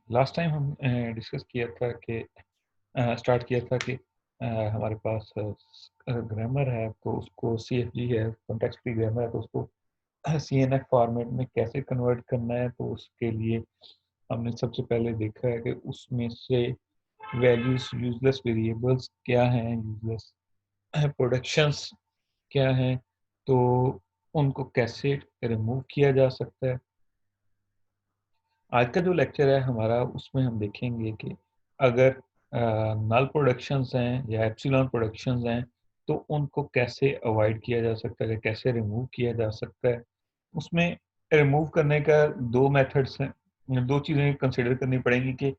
Last time हम discuss किया था कि स्टार्ट किया था कि हमारे पास ग्रामर है तो उसको सीएफजी है, कॉन्टेक्स्ट फ्री ग्रामर है तो उसको सीएनएफ फॉर्मेट में कैसे कन्वर्ट करना है। तो उसके लिए हमने सबसे पहले देखा है कि उसमें से वैल्यूज यूजलेस वेरिएबल्स क्या हैं, यूजलेस प्रोडक्शंस क्या हैं, तो उनको कैसे रिमूव किया जा सकता है। आज का जो लेक्चर है हमारा उसमें हम देखेंगे कि अगर नल प्रोडक्शंस हैं या एप्सिलॉन प्रोडक्शंस हैं तो उनको कैसे अवॉइड किया जा सकता है, कैसे रिमूव किया जा सकता है। उसमें रिमूव करने का दो मेथड्स हैं, दो चीज़ें कंसिडर करनी पड़ेंगी कि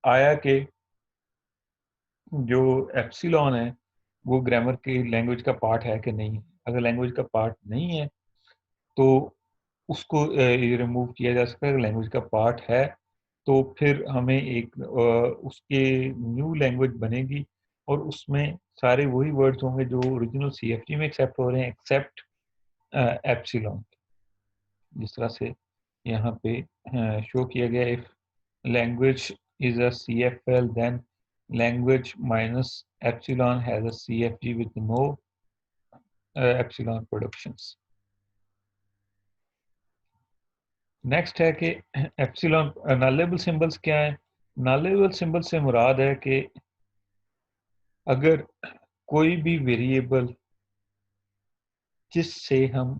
आया कि जो एप्सिलॉन है वो ग्रामर की लैंग्वेज का पार्ट है कि नहीं। अगर लैंग्वेज का पार्ट नहीं है तो उसको रिमूव किया जा सकता है। लैंग्वेज का पार्ट है तो फिर हमें एक उसके न्यू लैंग्वेज बनेगी और उसमें सारे वही वर्ड्स होंगे जो ओरिजिनल सीएफटी में एक्सेप्ट हो रहे हैं एक्सेप्ट एप्सिलॉन। जिस तरह से यहाँ पे शो किया गया, if language is a CFL then language minus epsilon has a CFG with no epsilon productions। Next है कि एप्सिलॉन नॉलेबल सिंबल्स क्या है। नॉलेबल सिंबल से मुराद है कि अगर कोई भी वेरिएबल जिससे हम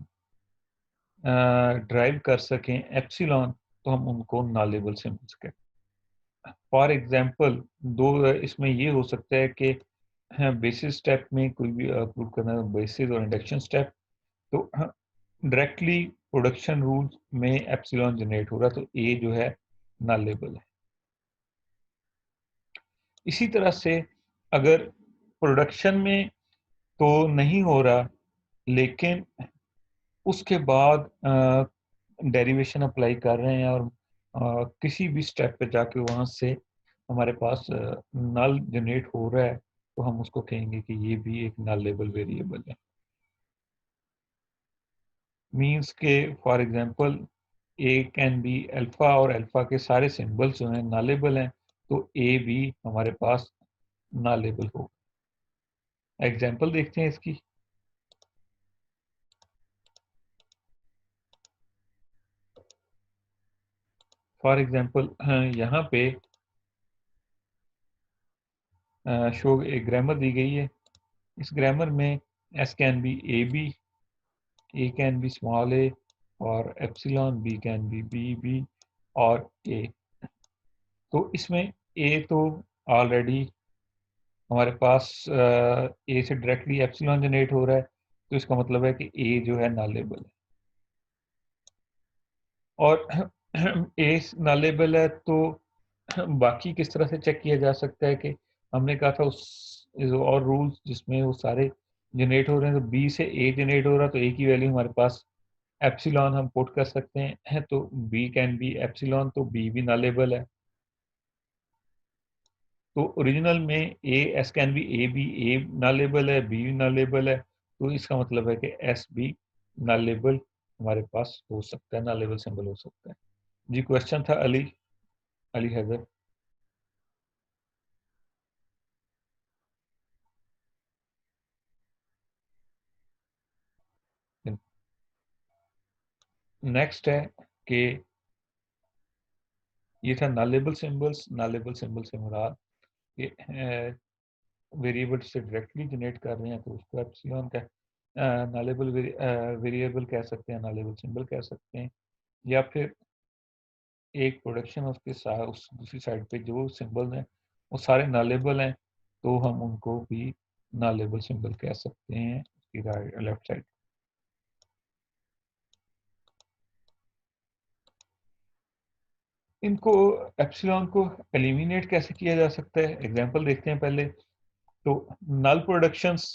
ड्राइव कर सकें एप्सिलॉन तो हम उनको नॉलेबल सिंबल्स कहते हैं। फॉर एग्जांपल दो इसमें ये हो सकता है कि बेसिस स्टेप में कोई भी प्रूव करना, बेसिस और इंडक्शन स्टेप, तो डायरेक्टली प्रोडक्शन रूल्स में एप्सिलॉन जनरेट हो रहा है तो ए जो है नॉलेबल है। इसी तरह से अगर प्रोडक्शन में तो नहीं हो रहा लेकिन उसके बाद डेरिवेशन अप्लाई कर रहे हैं और किसी भी स्टेप पे जाके वहां से हमारे पास नल जनरेट हो रहा है तो हम उसको कहेंगे कि ये भी एक नल लेबल वेरिएबल है। मींस के for example A can be alpha और अल्फा के सारे सिंबल्स जो हैं नॉलेबल हैं तो ए भी हमारे पास नॉलेबल हो। एग्जांपल देखते हैं इसकी। फॉर एग्जांपल यहाँ पे शो एक ग्रामर दी गई है। इस ग्रामर में S can be A B, A can be small A और epsilon, B can be B B और ए। तो इसमें ए तो ऑलरेडी हमारे पास ए से डायरेक्टली एप्सिलॉन जनरेट हो रहा है तो इसका मतलब है कि ए जो है नॉलेबल है। और ए नॉलेबल है तो बाकी किस तरह से चेक किया जा सकता है कि हमने कहा था उस और रूल्स जिसमें वो सारे जनरेट हो रहे हैं तो बी से ए जनरेट हो रहा है तो ए की वैल्यू हमारे पास एप्सिलॉन हम पुट कर सकते हैं तो बी कैन बी एप्सिलॉन तो बी भी नॉलेबल है। तो ओरिजिनल में A S can be A B, A nullable है बी नॉलेबल है तो इसका मतलब है कि एस बी नॉलेबल हमारे पास हो सकता है, नॉलेबल सिंबल हो सकता है। जी क्वेश्चन था अली, अली हैदर। नेक्स्ट है कि ये था नॉलेबल सिंबल्स। नॉलेबल सिंबल से मुराद कि वेरिएबल से डायरेक्टली जनरेट कर रहे हैं तो उसको एप्सिलॉन का नॉलेबल वेरिएबल कह सकते हैं, नॉलेबल सिंबल कह सकते हैं। या फिर एक प्रोडक्शन उसके साथ उस दूसरी साइड पे जो सिंबल हैं वो सारे नॉलेबल हैं तो हम उनको भी नॉलेबल सिंबल कह सकते हैं उसकी राइट लेफ्ट साइड। इनको एप्सिलॉन को एलिमिनेट कैसे किया जा सकता है, एग्जांपल देखते हैं पहले। तो नल प्रोडक्शंस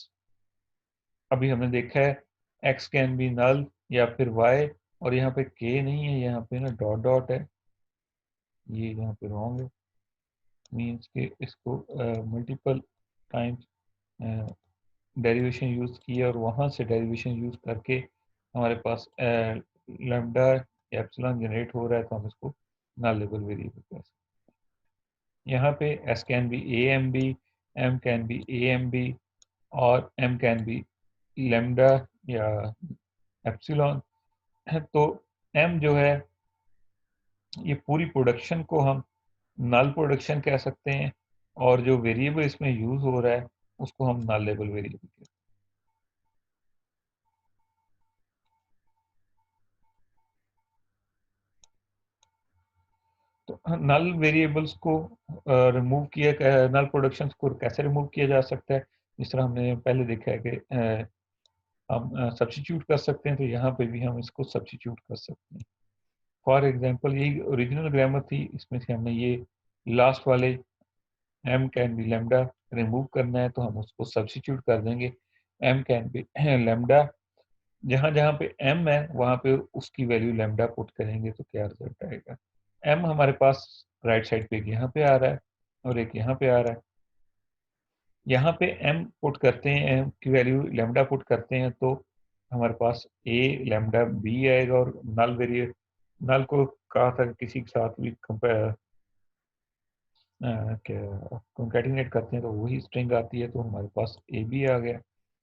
अभी हमने देखा है एक्स कैन बी नल या फिर वाई, और यहाँ पे के नहीं है, यहाँ पे ना डॉट डॉट है, ये यहाँ पे रॉन्ग है। मीन्स के इसको मल्टीपल टाइम्स डेरिवेशन यूज किया और वहाँ से डेरिवेशन यूज करके हमारे पास लैम्डा या एप्सिलॉन जनरेट हो रहा है तो हम इसको नॉलेबल वेरिएबल कह सकते हैं। यहाँ पे s can be a m b, m can be a m b और m कैन बी लैम्डा या एप्सिलॉन। तो m जो है ये पूरी प्रोडक्शन को हम नल प्रोडक्शन कह सकते हैं, और जो वेरिएबल इसमें यूज हो रहा है उसको हम नल लेवल वेरिएबल कहते हैं। तो नल वेरिएबल्स को रिमूव किया, नल प्रोडक्शन को कैसे रिमूव किया जा सकता है, जिस तरह हमने पहले देखा है कि हम सब्स्टिट्यूट कर सकते हैं, तो यहाँ पे भी हम इसको सब्स्टिट्यूट कर सकते हैं। फॉर एग्जांपल यही ओरिजिनल ग्रामर थी, इसमें से हमने ये लास्ट वाले m can be lambda remove करना है, तो हम उसको सब्स्टिट्यूट कर देंगे m कैन बी लैम्डा। जहां जहां पे m है वहां पे उसकी वैल्यू लैम्डा पुट करेंगे तो क्या रिजल्ट आएगा। m हमारे पास राइट साइड पे एक यहाँ पे आ रहा है और एक यहाँ पे आ रहा है। यहाँ पे m पुट करते हैं, m की वैल्यू लैम्डा पुट करते हैं तो हमारे पास a लैम्डा b आएगा, और नल वेरिए नल को कहा था कि किसी के साथ भी कंपेयर क्या कंकैटिनेट करते हैं तो वही स्ट्रिंग आती है, तो हमारे पास ए बी आ गया।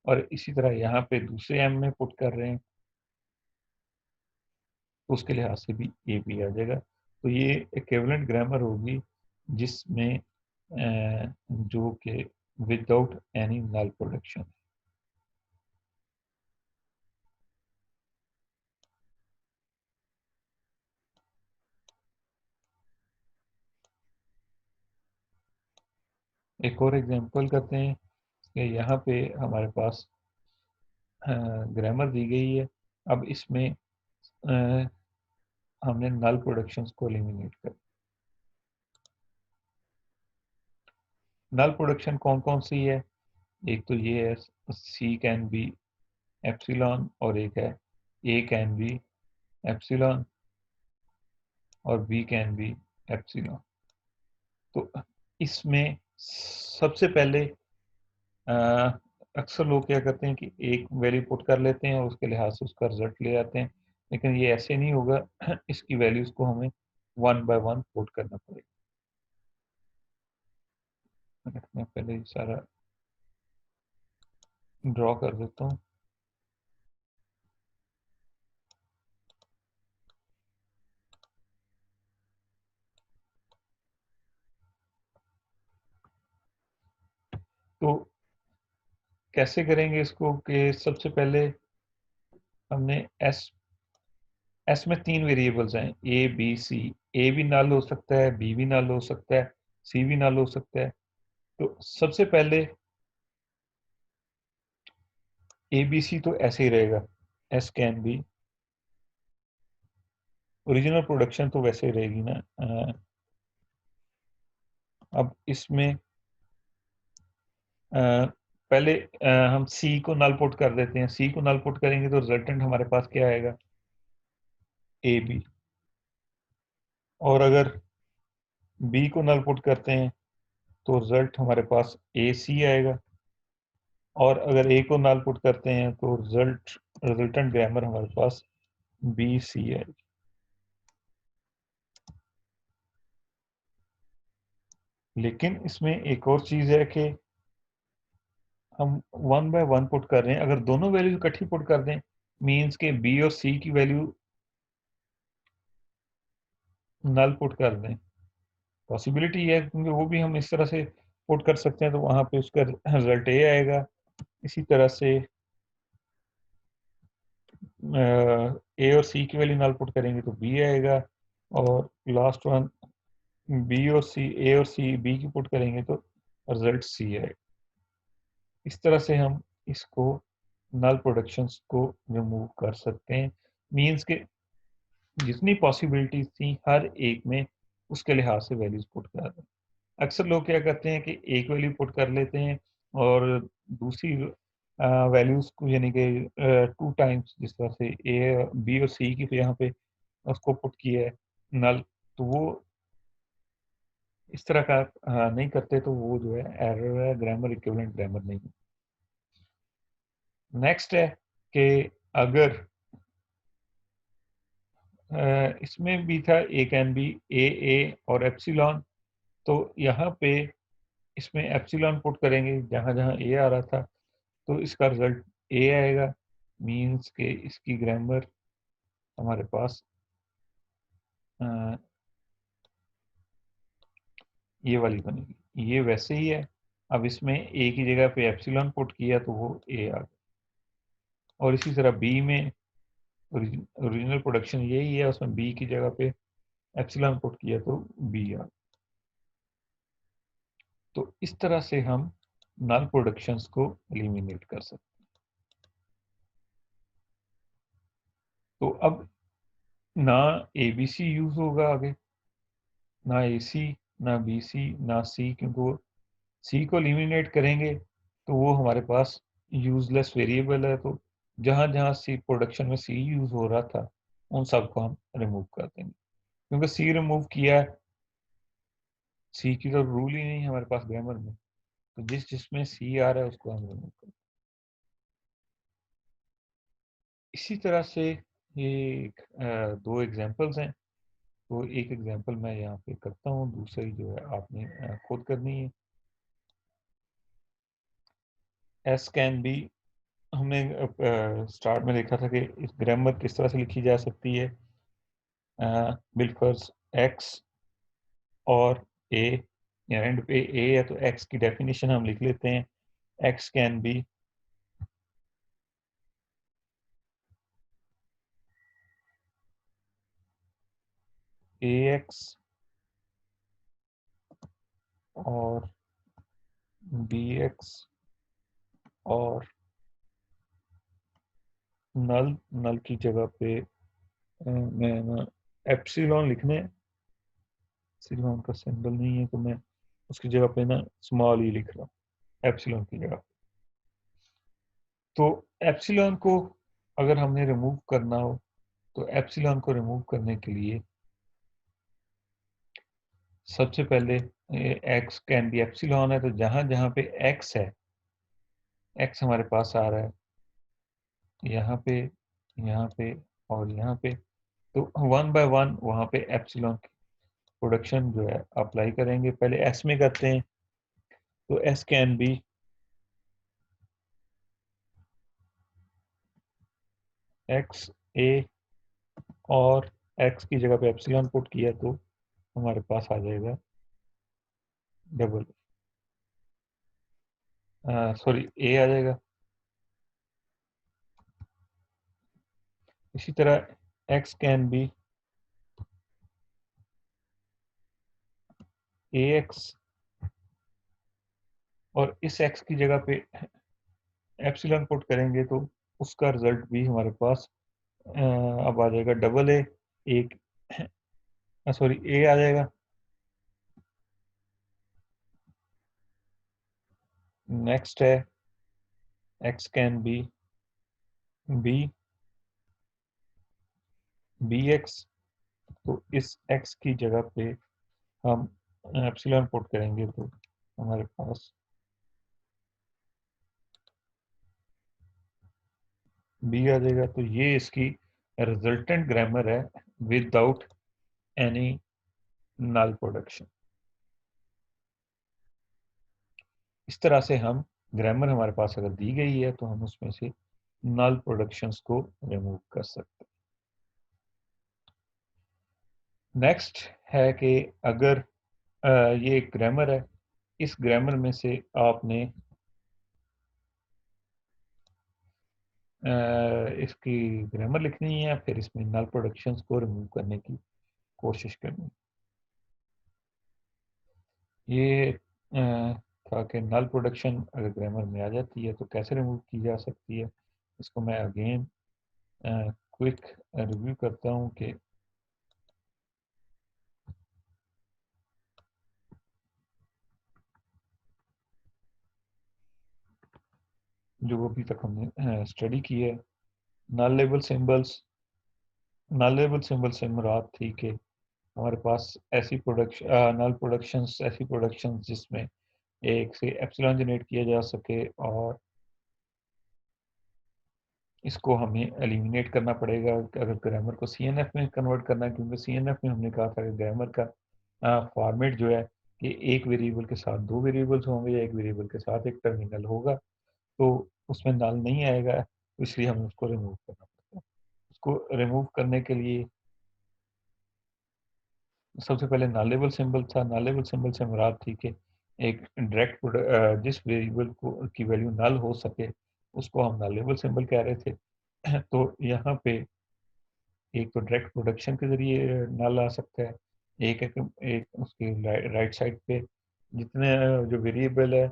और इसी तरह यहाँ पे दूसरे एम में पुट कर रहे हैं तो उसके लिहाज से भी ए बी आ जाएगा। तो ये इक्विवेलेंट ग्रामर होगी जिसमें जो कि विदाउट एनी नल प्रोडक्शन। एक और एग्जांपल करते हैं कि यहाँ पे हमारे पास ग्रामर दी गई है। अब इसमें अ, हमने नल प्रोडक्शंस को एलिमिनेट कर। नल प्रोडक्शन कौन कौन सी है, एक तो ये है सी कैन बी एप्सिलॉन, और एक है ए कैन बी एप्सिलॉन और बी कैन बी एप्सिलॉन। तो इसमें सबसे पहले अ, अक्सर लोग क्या करते हैं कि एक वैल्यू पुट कर लेते हैं और उसके लिहाज से उसका रिजल्ट ले आते हैं, लेकिन ये ऐसे नहीं होगा। इसकी वैल्यूज को हमें वन बाय वन पुट करना पड़ेगा। मैं पहले ये सारा ड्रॉ कर देता हूँ। तो कैसे करेंगे इसको कि सबसे पहले हमने एस में तीन वेरिएबल्स हैं ए बी सी। ए भी नल हो सकता है, बी भी नल हो सकता है, सी भी नल हो सकता है। तो सबसे पहले ए बी सी तो ऐसे ही रहेगा, S can B. Original production तो वैसे ही रहेगी ना। अब इसमें पहले हम सी को नल पुट कर देते हैं। सी को नल पुट करेंगे तो रिजल्टेंट हमारे पास क्या आएगा, ए बी। और अगर बी को नल पुट करते हैं तो रिजल्ट हमारे पास ए सी आएगा। और अगर ए को नल पुट करते हैं तो रिजल्टेंट ग्रामर हमारे पास बी सी है। लेकिन इसमें एक और चीज है कि हम वन बाय वन पुट कर रहे हैं। अगर दोनों वैल्यू इकट्ठी पुट कर दें मींस के बी और सी की वैल्यू नल पुट कर दें, पॉसिबिलिटी है क्योंकि वो भी हम इस तरह से पुट कर सकते हैं, तो वहां पे उसका रिजल्ट ए आएगा। इसी तरह से ए और सी की वैल्यू नल पुट करेंगे तो बी आएगा। और लास्ट वन बी और सी, ए और सी बी की पुट करेंगे तो रिजल्ट सी आएगा। इस तरह से हम इसको नल प्रोडक्शंस को रिमूव कर सकते हैं। मींस के जितनी पॉसिबिलिटीज थी हर एक में उसके लिहाज से वैल्यूज पुट कर दें। अक्सर लोग क्या करते हैं कि एक वैल्यू पुट कर लेते हैं और दूसरी वैल्यूज को यानी कि टू टाइम्स, जिस तरह से ए बी और सी की यहाँ पे उसको पुट किया है नल, तो वो इस तरह का नहीं करते, तो वो जो है एरर है, ग्रामर इक्विवेलेंट ग्रामर नहीं। नेक्स्ट है कि अगर इसमें भी था ए कैन बी ए और एप्सिलॉन, तो यहाँ पे इसमें एप्सिलॉन पुट करेंगे जहाँ जहाँ ए आ रहा था, तो इसका रिजल्ट ए आएगा। मीन्स के इसकी ग्रामर हमारे पास ये वाली बनेगी। ये वैसे ही है, अब इसमें ए की जगह पे एप्सिलॉन पुट किया तो वो ए आ गया। और इसी तरह बी में ओरिजिनल प्रोडक्शन यही है, उसमें बी की जगह पे एप्सिलॉन पुट किया तो बी आ गया। तो इस तरह से हम नल प्रोडक्शंस को एलिमिनेट कर सकते हैं। तो अब ना एबीसी यूज होगा आगे, ना एसी, ना बीसी, ना सी, क्योंकि वो सी को एलिमिनेट करेंगे तो वो हमारे पास यूजलेस वेरिएबल है। तो जहां जहां सी प्रोडक्शन में सी यूज हो रहा था उन सबको हम रिमूव कर देंगे, क्योंकि सी रिमूव किया है, सी की तो रूल ही नहीं है हमारे पास ग्रामर में। तो जिसमें सी आ रहा है उसको हम रिमूव कर। इसी तरह से ये दो एग्जांपल्स हैं। तो एक एग्जांपल मैं यहाँ पे करता हूँ, दूसरी जो है आपने खुद करनी है। एस कैन बी, हमने स्टार्ट में देखा था कि इस ग्रामर किस तरह से लिखी जा सकती है। बिलफर्स एक्स और ए, एंड पे ए है तो एक्स की डेफिनेशन हम लिख लेते हैं। X can be A x और बी एक्स और नल, नल की जगह पे मैं ना एप्सिलॉन लिखने, एप्सिलॉन का सिंबल नहीं है तो मैं उसकी जगह पे ना स्मॉल ई लिख रहा हूँ एप्सिलॉन की जगह। तो एप्सिलॉन को अगर हमने रिमूव करना हो तो एप्सिलॉन को रिमूव करने के लिए सबसे पहले एक्स कैन बी एप्सिलॉन है, तो जहां जहां पे एक्स है, एक्स हमारे पास आ रहा है यहाँ पे, यहाँ पे और यहाँ पे, तो वन बाय वन वहां पे एप्सिलॉन की प्रोडक्शन जो है अप्लाई करेंगे। पहले एस में करते हैं, तो एस कैन बी एक्स ए और एक्स की जगह पे एप्सिलॉन पुट किया तो हमारे पास आ जाएगा डबल, सॉरी ए आ जाएगा। इसी तरह x can be A x और इस एक्स की जगह पे एप्सिलॉन पुट करेंगे तो उसका रिजल्ट भी हमारे पास अब आ जाएगा डबल ए, एक सॉरी ए आ जाएगा। नेक्स्ट है X can be B B X, तो इस एक्स की जगह पे हम एप्सिलॉन पुट करेंगे तो हमारे पास बी आ जाएगा। तो ये इसकी रिजल्टेंट ग्रामर है विदाउट एनी नल प्रोडक्शन। इस तरह से हम ग्रामर हमारे पास अगर दी गई है तो हम उसमें से नल प्रोडक्शंस को रिमूव कर सकते हैं। नेक्स्ट है कि अगर ये एक ग्रामर है, इस ग्रामर में से आपने इसकी ग्रामर लिखनी है, फिर इसमें नल प्रोडक्शंस को रिमूव करने की कोशिश करनी है। ये था कि नल प्रोडक्शन अगर ग्रामर में आ जाती है तो कैसे रिमूव की जा सकती है। इसको मैं अगेन क्विक रिव्यू करता हूँ कि जो अभी तक हमने स्टडी की है। नल लेबल सिंबल्स, नल लेबल सिंबल से मुराद थी कि हमारे पास ऐसी प्रोडक्शन, नल प्रोडक्शंस, ऐसी प्रोडक्शंस जिसमें एक से एप्सिलॉन जनरेट किया जा सके, और इसको हमें एलिमिनेट करना पड़ेगा अगर ग्रामर को सीएनएफ में कन्वर्ट करना है, क्योंकि सीएनएफ में हमने कहा था कि ग्रामर का फॉर्मेट जो है कि एक वेरिएबल के साथ दो वेरिएबल्स होंगे या एक वेरिएबल के साथ एक टर्मिनल होगा, तो उसमें नल नहीं आएगा, तो इसलिए हमें उसको रिमूव करना पड़ता है। उसको रिमूव करने के लिए सबसे पहले नॉलेबल सिंबल था। नॉलेबल सिंबल से मुराद थी कि एक डायरेक्ट जिस वेरिएबल को की वैल्यू नल हो सके उसको हम नॉलेबल सिंबल कह रहे थे। तो यहाँ पे एक तो डायरेक्ट प्रोडक्शन के ज़रिए नल आ सकता है, एक उसकी राइट साइड पे जितने जो वेरिएबल है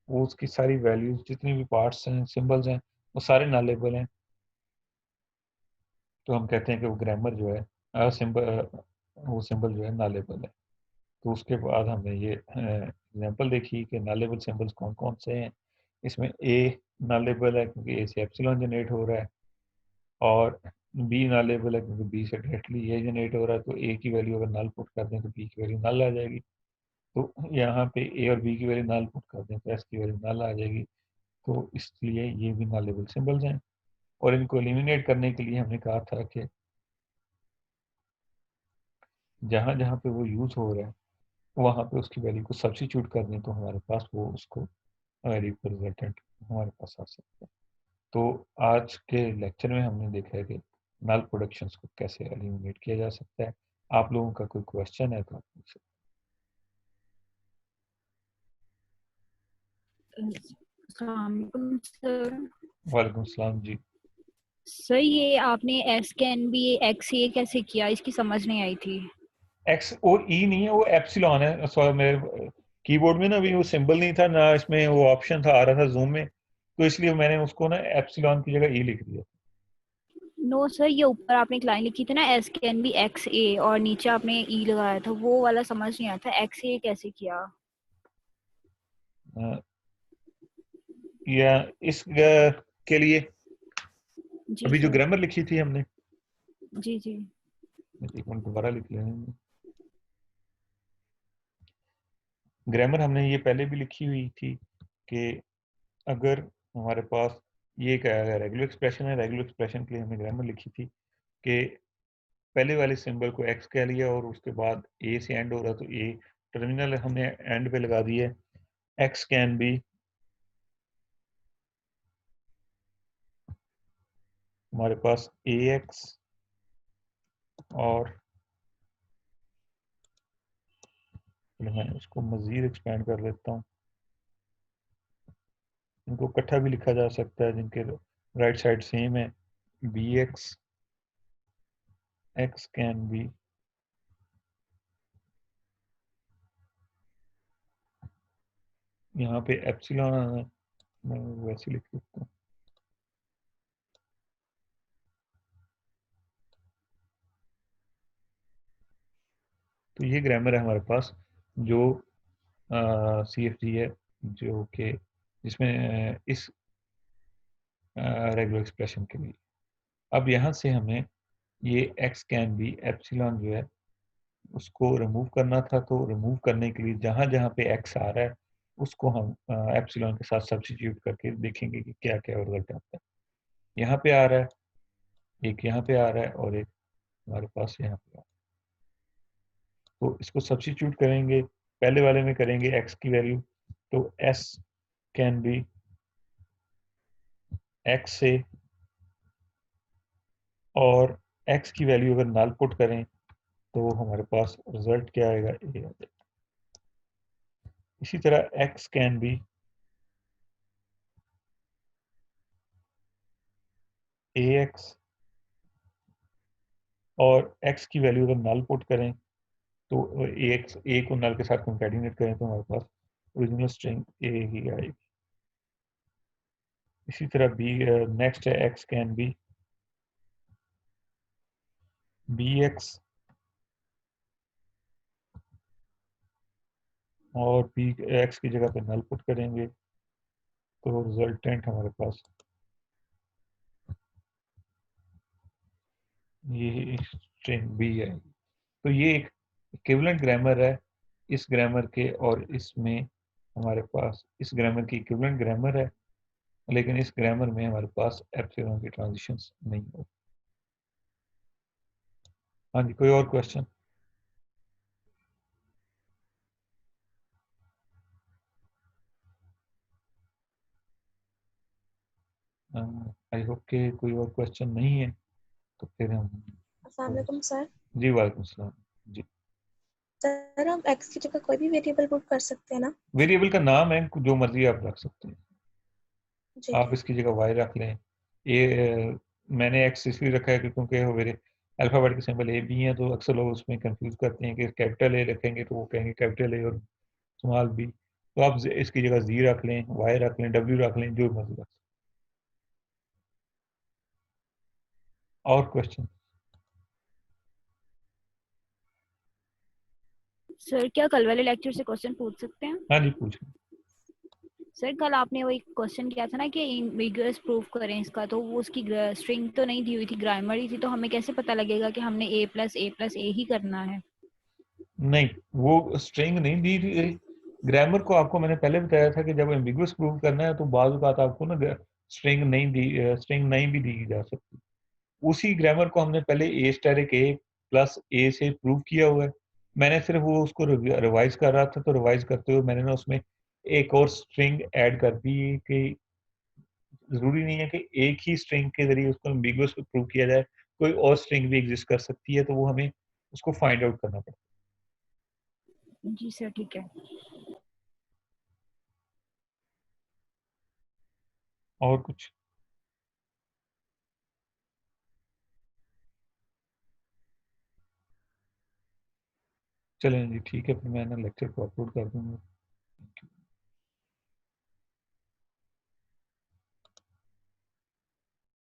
वो उसकी सारी वैल्यूज जितनी भी पार्ट्स हैं सिंबल्स हैं वो सारे नॉलेबल हैं, तो हम कहते हैं कि वो ग्रामर जो है सिंबल वो सिंबल जो है नॉलेबल है। तो उसके बाद हमने ये एग्जांपल देखी कि नॉलेबल सिंबल्स कौन कौन से हैं। इसमें ए नॉलेबल है क्योंकि ए से एप्सिलॉन जनरेट हो रहा है, और बी नॉलेबल है क्योंकि बी से डायरेक्टली ये जनरेट हो रहा है, तो ए की वैल्यू अगर नल पुट कर दें तो बी की वैल्यू नल आ जाएगी। तो यहाँ पे ए और बी की वैल्यू नल पुट कर दें तो एस की वैल्यू नल आ जाएगी। तो इसलिए ये भी नॉलेबल सिंबल्स हैं, और इनको एलिमिनेट करने के लिए हमने कहा था कि जहाँ जहाँ पे वो यूज़ हो रहा है वहाँ पे उसकी वैल्यू को सब्स्टिट्यूट कर दें तो हमारे पास वो उसको रिप्रेजेंटेंट हमारे पास आ सकता है। तो आज के लेक्चर में हमने देखा है कि नल प्रोडक्शंस को कैसे एलिमिनेट किया जा सकता है। आप लोगों का कोई क्वेश्चन है तो आप पूछ सकते अस्सलामुअलैकुम सर। हैं। वालेकुम सलाम जी। सर ये आपने एस कैन बी एक्स ये कैसे किया, इसकी समझ नहीं आई थी। एक्स और ई नहीं है, वो एप्सिलॉन है। सॉरी मेरे कीबोर्ड में ना अभी वो सिंबल नहीं था ना, इसमें वो ऑप्शन था आ रहा था जूम में, तो इसलिए मैंने उसको ना एप्सिलॉन की जगह ई लिख दिया। नो सर, ये ऊपर आपने एक लाइन लिखी थी ना एस कैन बी एक्स ए, और नीचे आपने ई लगाया था, वो वाला समझ नहीं आया था, एक्स ए कैसे किया। अ, या इस के लिए जी अभी जो सर। ग्रामर लिखी थी हमने, जी जी। एक मिनट दोबारा लिख लेंगे। ग्रामर हमने ये पहले भी लिखी हुई थी कि अगर हमारे पास ये एक रेगुलर एक्सप्रेशन है, रेगुलर एक्सप्रेशन के लिए हमने ग्रामर लिखी थी कि पहले वाले सिंबल को एक्स कह लिया और उसके बाद ए से एंड हो रहा तो ए टर्मिनल हमने एंड पे लगा दिया है। एक्स कैन बी हमारे पास ए एक्स, और मैं इसको मजीद एक्सपेंड कर लेता हूँ। इनको इकट्ठा भी लिखा जा सकता है जिनके राइट साइड सेम है। B X X can be, यहाँ पे एप्सिलॉन आना है, मैं वैसे लिख देता हूँ। तो ये ग्रामर है हमारे पास जो सी एफ जी है, जो कि जिसमें इस रेगुलर एक्सप्रेशन के लिए अब यहाँ से हमें ये एक्स कैन बी एप्सिलॉन जो है उसको रिमूव करना था। तो रिमूव करने के लिए जहाँ जहाँ पे एक्स आ रहा है उसको हम एप्सिलॉन के साथ सब्स्टिट्यूट करके देखेंगे कि क्या क्या रिजल्ट आता है। यहाँ पे आ रहा है, एक यहाँ पे आ रहा है, और एक हमारे पास यहाँ पे आ रहा है। तो इसको सब्स्टिट्यूट करेंगे, पहले वाले में करेंगे एक्स की वैल्यू, तो एस कैन बी एक्स से, और एक्स की वैल्यू अगर नल पुट करें तो हमारे पास रिजल्ट क्या आएगा, ए आ जाएगा। इसी तरह x can be A x, और एक्स की वैल्यू अगर नल पुट करें तो ए एक्स ए को नल के साथ कंकैटिनेट करें तो हमारे पास ओरिजिनल स्ट्रिंग ए ही आएगी। इसी तरह बी नेक्स्ट है एक्स कैन बी एक्स, और बी एक्स की जगह पे नल पुट करेंगे तो रिजल्टेंट हमारे पास ये स्ट्रिंग बी है। तो ये एक इक्विवेलेंट ग्रामर है इस ग्रामर के, और इसमें हमारे पास इस ग्रामर की इक्विवेलेंट ग्रामर है, लेकिन इस ग्रामर में हमारे पास एप्सिलॉन की ट्रांजिशंस नहीं हो। हाँ जी, कोई और क्वेश्चन? आई होप के कोई और क्वेश्चन नहीं है, तो फिर हम अस्सलाम वालेकुम सर। जी वालेकुम सलाम जी। सर हम एक्स की जगह कोई भी वेरिएबल पुट कर सकते हैं ना? वेरिएबल का नाम है, जो मर्जी आप रख सकते हैं। जी। आप इसकी जगह वाई रख लें। ये मैंने एक्स इसलिए रखा है कि क्योंकि वो मेरे अल्फ़ाबेट के सिंबल ए बी हैं, तो अक्सर लोग उसमें कंफ्यूज करते हैं कि कैपिटल ए रखेंगे तो वो कहेंगे कैपिटल ए और स्मॉल बी। तो आप इसकी जगह जी रख लें, वाई रख लें, डब्ल्यू रख लें, जो मर्जी रख सकते। और क्वेश्चन? सर क्या कल वाले लेक्चर से क्वेश्चन पूछ सकते हैं? हाँ जी पूछें। सर कल आपने वही क्वेश्चन किया था ना कि एम्बिगुअस प्रूफ करें इसका, तो वो उसकी स्ट्रिंग तो नहीं दी हुई थी, ग्रामर ही थी, तो हमें कैसे पता लगेगा कि हमने a+a+a ही करना है? नहीं, वो स्ट्रिंग नहीं दी थी। ग्रामर को आपको मैंने पहले बताया था कि जब एम्बिगुअस प्रूव करना है तो बाज़ औक़ात आपको ना स्ट्रिंग नहीं भी दी जा सकती। उसी ग्रामर को हमने पहले ए स्टेरिक ए प्लस ए से प्रूव किया हुआ है। मैंने सिर्फ वो उसको रिवाइज कर रहा था, तो रिवाइज करते हुए मैंने ना उसमें एक और स्ट्रिंग ऐड कर दी कि ज़रूरी नहीं है कि एक ही स्ट्रिंग के ज़रिए उसको एम्बिगुअस प्रूव किया जाए, कोई और स्ट्रिंग भी एग्ज़िस्ट कर सकती है, तो वो हमें उसको फाइंड आउट करना पड़ता जी सर ठीक है। है। और कुछ? चलें जी, ठीक है, फिर मैं ना लेक्चर को अपलोड कर दूँगा।